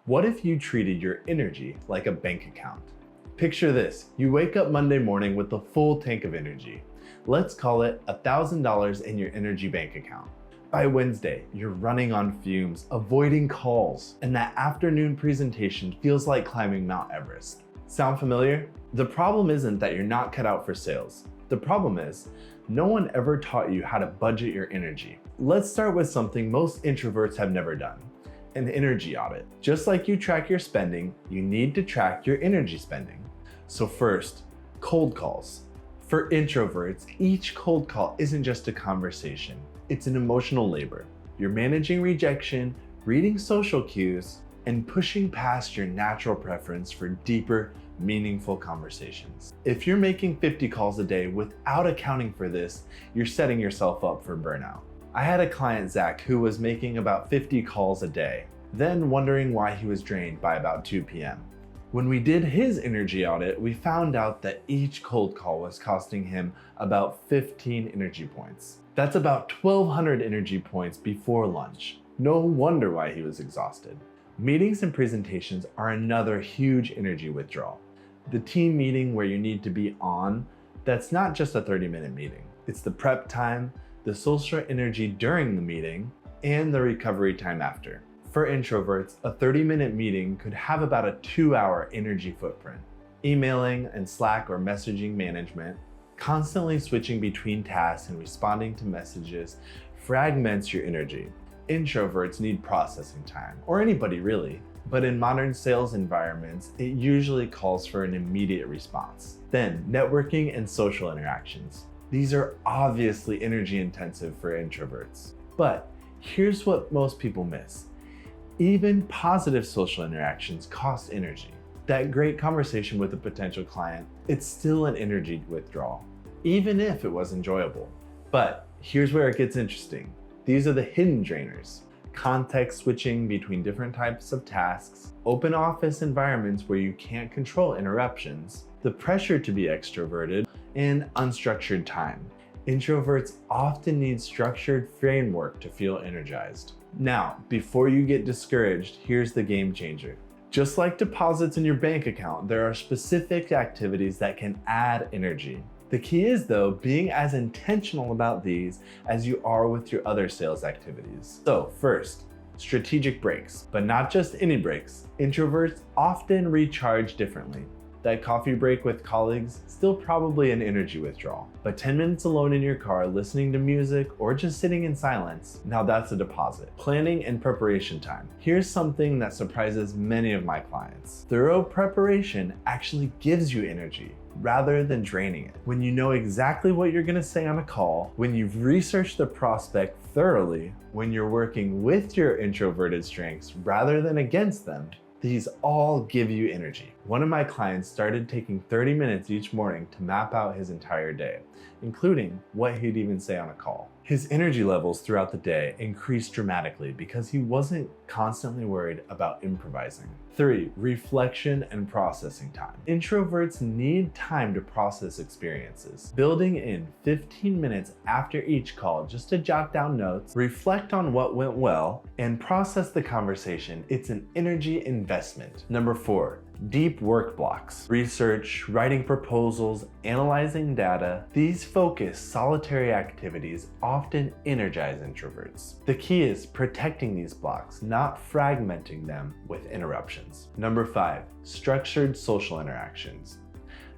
What if you treated your energy like a bank account? Picture this, you wake up Monday morning with a full tank of energy. Let's call it $1,000 in your energy bank account. By Wednesday, you're running on fumes, avoiding calls, and that afternoon presentation feels like climbing Mount Everest. Sound familiar? The problem isn't that you're not cut out for sales. The problem is, no one ever taught you how to budget your energy. Let's start with something most introverts have never done. An energy audit. Just like you track your spending, you need to track your energy spending. So first, cold calls. For introverts, each cold call isn't just a conversation, it's an emotional labor. You're managing rejection, reading social cues, and pushing past your natural preference for deeper, meaningful conversations. If you're making 50 calls a day without accounting for this, you're setting yourself up for burnout. I had a client, Zach, who was making about 50 calls a day, then wondering why he was drained by about 2 p.m. When we did his energy audit, we found out that each cold call was costing him about 15 energy points. That's about 1,200 energy points before lunch. No wonder why he was exhausted. Meetings and presentations are another huge energy withdrawal. The team meeting where you need to be on, that's not just a 30-minute meeting. It's the prep time, the social energy during the meeting, and the recovery time after. For introverts, a 30-minute meeting could have about a 2-hour energy footprint. Emailing and Slack or messaging management, constantly switching between tasks and responding to messages fragments your energy. Introverts need processing time, or anybody really, but in modern sales environments, it usually calls for an immediate response. Then, networking and social interactions. These are obviously energy intensive for introverts. But here's what most people miss. Even positive social interactions cost energy. That great conversation with a potential client, it's still an energy withdrawal, even if it was enjoyable. But here's where it gets interesting. These are the hidden drainers. Context switching between different types of tasks, open office environments where you can't control interruptions, the pressure to be extroverted, and unstructured time. Introverts often need structured framework to feel energized. Now, before you get discouraged, here's the game changer. Just like deposits in your bank account, there are specific activities that can add energy. The key is, though, being as intentional about these as you are with your other sales activities. So first, strategic breaks, but not just any breaks. Introverts often recharge differently. That coffee break with colleagues, still probably an energy withdrawal. But 10 minutes alone in your car, listening to music, or just sitting in silence, now that's a deposit. Planning and preparation time. Here's something that surprises many of my clients. Thorough preparation actually gives you energy, rather than draining it. When you know exactly what you're gonna say on a call, when you've researched the prospect thoroughly, when you're working with your introverted strengths rather than against them, these all give you energy. One of my clients started taking 30 minutes each morning to map out his entire day, including what he'd even say on a call. His energy levels throughout the day increased dramatically because he wasn't constantly worried about improvising. 3. Reflection and processing time. Introverts need time to process experiences. Building in 15 minutes after each call just to jot down notes, reflect on what went well, and process the conversation. It's an energy investment. Number 4. Deep work blocks. Research, writing proposals, analyzing data. These focused, solitary activities often energize introverts. The key is protecting these blocks, not fragmenting them with interruptions. Number 5, structured social interactions.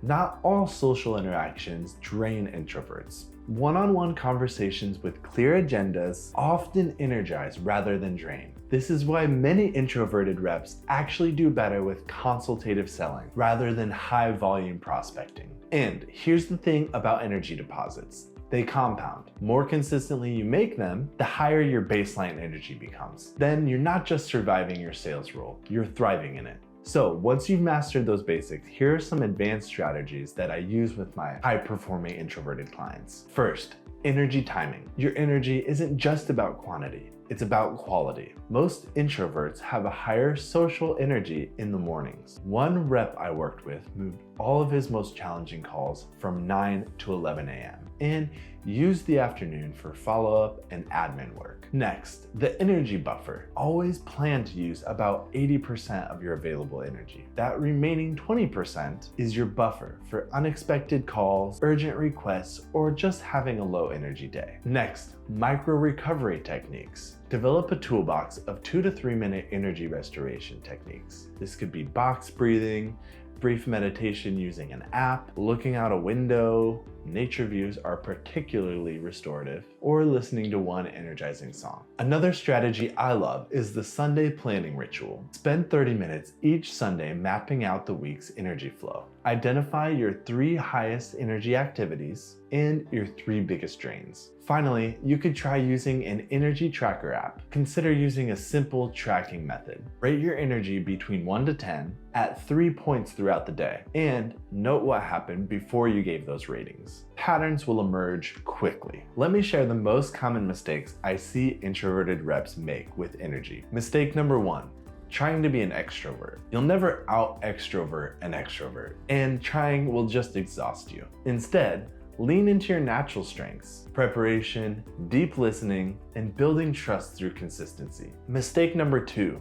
Not all social interactions drain introverts. One-on-one conversations with clear agendas often energize rather than drain. This is why many introverted reps actually do better with consultative selling rather than high-volume prospecting. And here's the thing about energy deposits. They compound. More consistently you make them, the higher your baseline energy becomes. Then you're not just surviving your sales role, you're thriving in it. So once you've mastered those basics, here are some advanced strategies that I use with my high-performing introverted clients. First, energy timing. Your energy isn't just about quantity. it's about quality. Most introverts have a higher social energy in the mornings. One rep I worked with moved all of his most challenging calls from 9 to 11 a.m. and used the afternoon for follow-up and admin work. Next, the energy buffer. Always plan to use about 80% of your available energy. That remaining 20% is your buffer for unexpected calls, urgent requests, or just having a low energy day. Next, micro recovery techniques. Develop a toolbox of 2 to 3 minute energy restoration techniques. This could be box breathing, brief meditation using an app, looking out a window, nature views are particularly restorative, or listening to one energizing song. Another strategy I love is the Sunday planning ritual. Spend 30 minutes each Sunday mapping out the week's energy flow. Identify your 3 highest energy activities and your 3 biggest drains. Finally, you could try using an energy tracker app. Consider using a simple tracking method. Rate your energy between 1 to 10 at 3 points throughout the day, and note what happened before you gave those ratings. Patterns will emerge quickly. Let me share the most common mistakes I see introverted reps make with energy. Mistake number 1. Trying to be an extrovert. You'll never out-extrovert an extrovert, and trying will just exhaust you. Instead, lean into your natural strengths: preparation, deep listening, and building trust through consistency. Mistake number 2.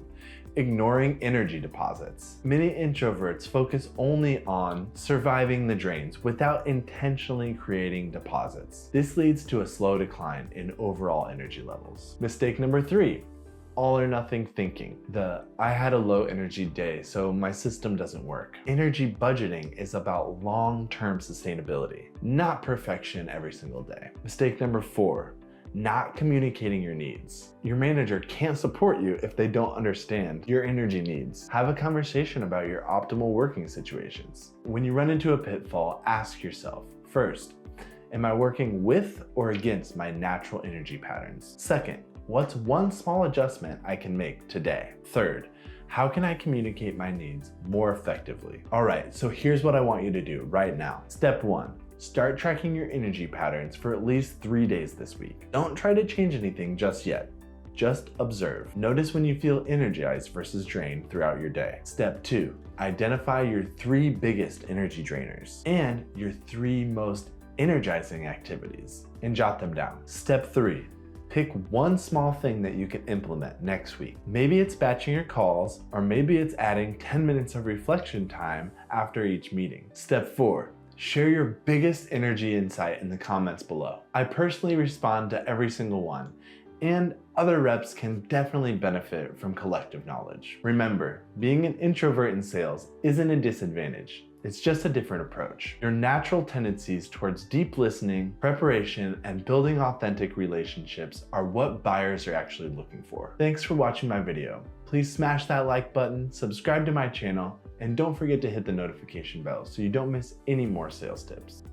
Ignoring energy deposits. Many introverts focus only on surviving the drains without intentionally creating deposits. This leads to a slow decline in overall energy levels. Mistake number 3. All or nothing thinking. I had a low energy day, so my system doesn't work. Energy budgeting is about long-term sustainability, not perfection every single day. Mistake number 4. Not communicating your needs. Your manager can't support you if they don't understand your energy needs. Have a conversation about your optimal working situations. When you run into a pitfall, ask yourself, first, am I working with or against my natural energy patterns? Second, what's one small adjustment I can make today? Third, how can I communicate my needs more effectively? All right, so here's what I want you to do right now. Step 1. Start tracking your energy patterns for at least 3 days this week. Don't try to change anything just yet. Just observe. Notice when you feel energized versus drained throughout your day. Step 2. Identify your 3 biggest energy drainers and your 3 most energizing activities and jot them down. Step 3. Pick one small thing that you can implement next week. Maybe it's batching your calls, or maybe it's adding 10 minutes of reflection time after each meeting. Step 4. Share your biggest energy insight in the comments below. I personally respond to every single one, and other reps can definitely benefit from collective knowledge. Remember, being an introvert in sales isn't a disadvantage. It's just a different approach. Your natural tendencies towards deep listening, preparation, and building authentic relationships are what buyers are actually looking for. Thanks for watching my video. Please smash that like button, subscribe to my channel, and don't forget to hit the notification bell so you don't miss any more sales tips.